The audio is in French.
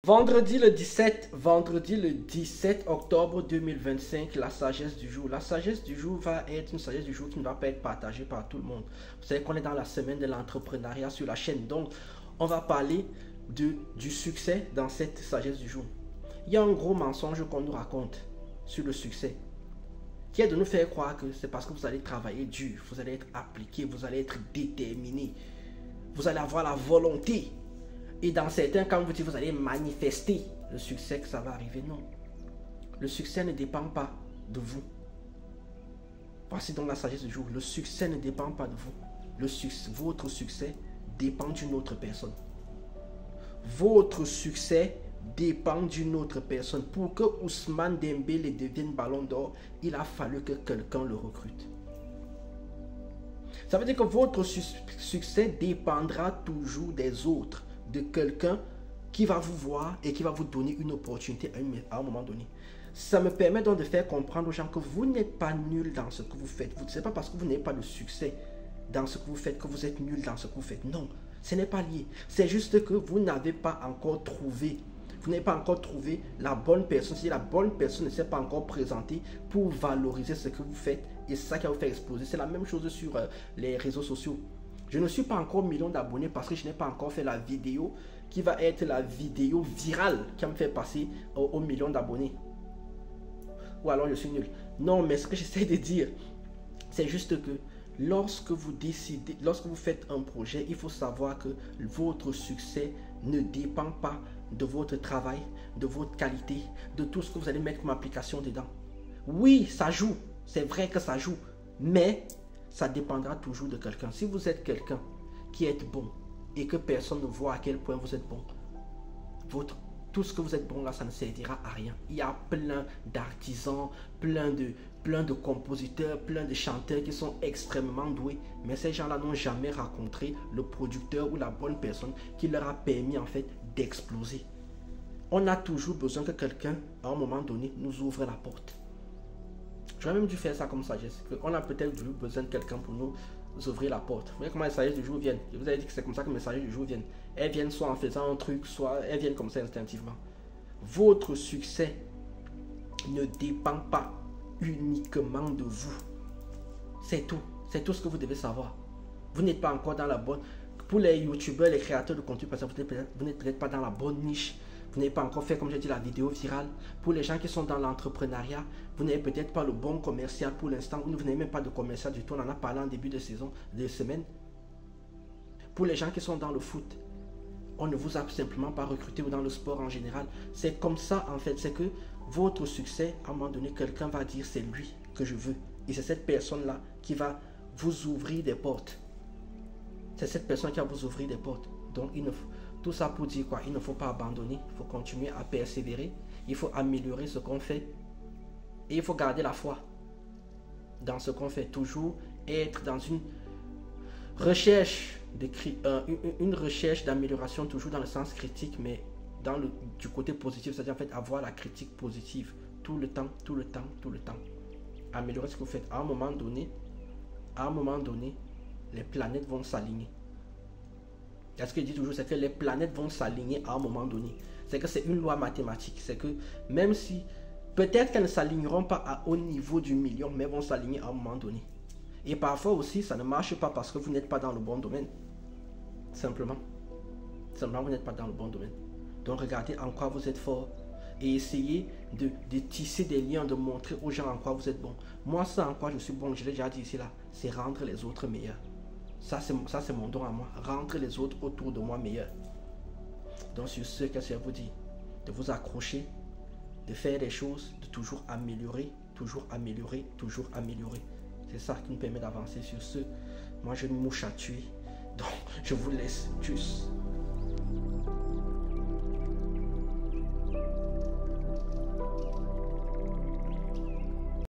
Vendredi le 17 octobre 2025, la sagesse du jour. La sagesse du jour va être une sagesse du jour qui ne va pas être partagée par tout le monde. Vous savez qu'on est dans la semaine de l'entrepreneuriat sur la chaîne. Donc, on va parler du succès dans cette sagesse du jour. Il y a un gros mensonge qu'on nous raconte sur le succès, qui est de nous faire croire que c'est parce que vous allez travailler dur, vous allez être appliqué, vous allez être déterminé, vous allez avoir la volonté. Et dans certains cas, vous dites vous allez manifester le succès que ça va arriver. Non. Le succès ne dépend pas de vous. Voici donc la sagesse du jour. Le succès ne dépend pas de vous. Votre succès dépend d'une autre personne. Votre succès dépend d'une autre personne. Pour que Ousmane Dembélé devienne Ballon d'Or, il a fallu que quelqu'un le recrute. Ça veut dire que votre succès dépendra toujours des autres, de quelqu'un qui va vous voir et qui va vous donner une opportunité à un moment donné. Ça me permet donc de faire comprendre aux gens que vous n'êtes pas nul dans ce que vous faites. Ce n'est pas parce que vous n'avez pas de succès dans ce que vous faites que vous êtes nul dans ce que vous faites. Non, ce n'est pas lié. C'est juste que vous n'avez pas encore trouvé. Vous n'avez pas encore trouvé la bonne personne. Si la bonne personne ne s'est pas encore présentée pour valoriser ce que vous faites, et c'est ça qui va vous faire exploser. C'est la même chose sur les réseaux sociaux. Je ne suis pas encore million d'abonnés parce que je n'ai pas encore fait la vidéo qui va être la vidéo virale qui va me faire passer au million d'abonnés. Ou alors je suis nul. Non, mais ce que j'essaie de dire, c'est juste que lorsque vous décidez, lorsque vous faites un projet, il faut savoir que votre succès ne dépend pas de votre travail, de votre qualité, de tout ce que vous allez mettre comme application dedans. Oui, ça joue. C'est vrai que ça joue. Mais ça dépendra toujours de quelqu'un. Si vous êtes quelqu'un qui est bon et que personne ne voit à quel point vous êtes bon, tout ce que vous êtes bon là, ça ne servira à rien. Il y a plein d'artisans, plein de compositeurs, plein de chanteurs qui sont extrêmement doués, mais ces gens-là n'ont jamais rencontré le producteur ou la bonne personne qui leur a permis en fait d'exploser. On a toujours besoin que quelqu'un, à un moment donné, nous ouvre la porte. J'aurais même dû faire ça comme sagesse. On a peut-être besoin de quelqu'un pour nous ouvrir la porte. Vous voyez comment les sagesses du jour viennent. Je vous avais dit que c'est comme ça que mes sagesses du jour viennent. Elles viennent soit en faisant un truc, soit elles viennent comme ça instinctivement. Votre succès ne dépend pas uniquement de vous. C'est tout. C'est tout ce que vous devez savoir. Vous n'êtes pas encore dans la bonne... Pour les youtubeurs, les créateurs de contenu, parce que vous n'êtes peut-être pas dans la bonne niche. Vous n'avez pas encore fait, comme j'ai dit, la vidéo virale. Pour les gens qui sont dans l'entrepreneuriat, vous n'avez peut-être pas le bon commercial pour l'instant. Vous n'avez même pas de commercial du tout. On en a parlé en début de saison, de semaine. Pour les gens qui sont dans le foot, on ne vous a simplement pas recruté ou dans le sport en général. C'est comme ça, en fait. C'est que votre succès, à un moment donné, quelqu'un va dire c'est lui que je veux. Et c'est cette personne-là qui va vous ouvrir des portes. C'est cette personne qui va vous ouvrir des portes. Donc, tout ça pour dire quoi? Il ne faut pas abandonner, il faut continuer à persévérer, il faut améliorer ce qu'on fait et il faut garder la foi dans ce qu'on fait. Toujours être dans une recherche d'amélioration, toujours dans le sens critique, mais du côté positif, c'est-à-dire en fait avoir la critique positive tout le temps. Améliorer ce que vous faites. À un moment donné, les planètes vont s'aligner. Et ce qu'il dit toujours, c'est que les planètes vont s'aligner à un moment donné. C'est que c'est une loi mathématique. C'est que même si, peut-être qu'elles ne s'aligneront pas à haut niveau du million, mais vont s'aligner à un moment donné. Et parfois aussi, ça ne marche pas parce que vous n'êtes pas dans le bon domaine. Simplement. Simplement, vous n'êtes pas dans le bon domaine. Donc, regardez en quoi vous êtes fort. Et essayez de tisser des liens, de montrer aux gens en quoi vous êtes bon. Moi, ça en quoi je suis bon, je l'ai déjà dit ici là, c'est rendre les autres meilleurs. Ça, c'est mon don à moi. Rendre les autres autour de moi meilleurs. Donc, sur ce, qu'est-ce que je vous dis? De vous accrocher, de faire des choses, de toujours améliorer, toujours améliorer, toujours améliorer. C'est ça qui nous permet d'avancer. Sur ce, moi, je me mouche à tuer. Donc, je vous laisse. Tchuss.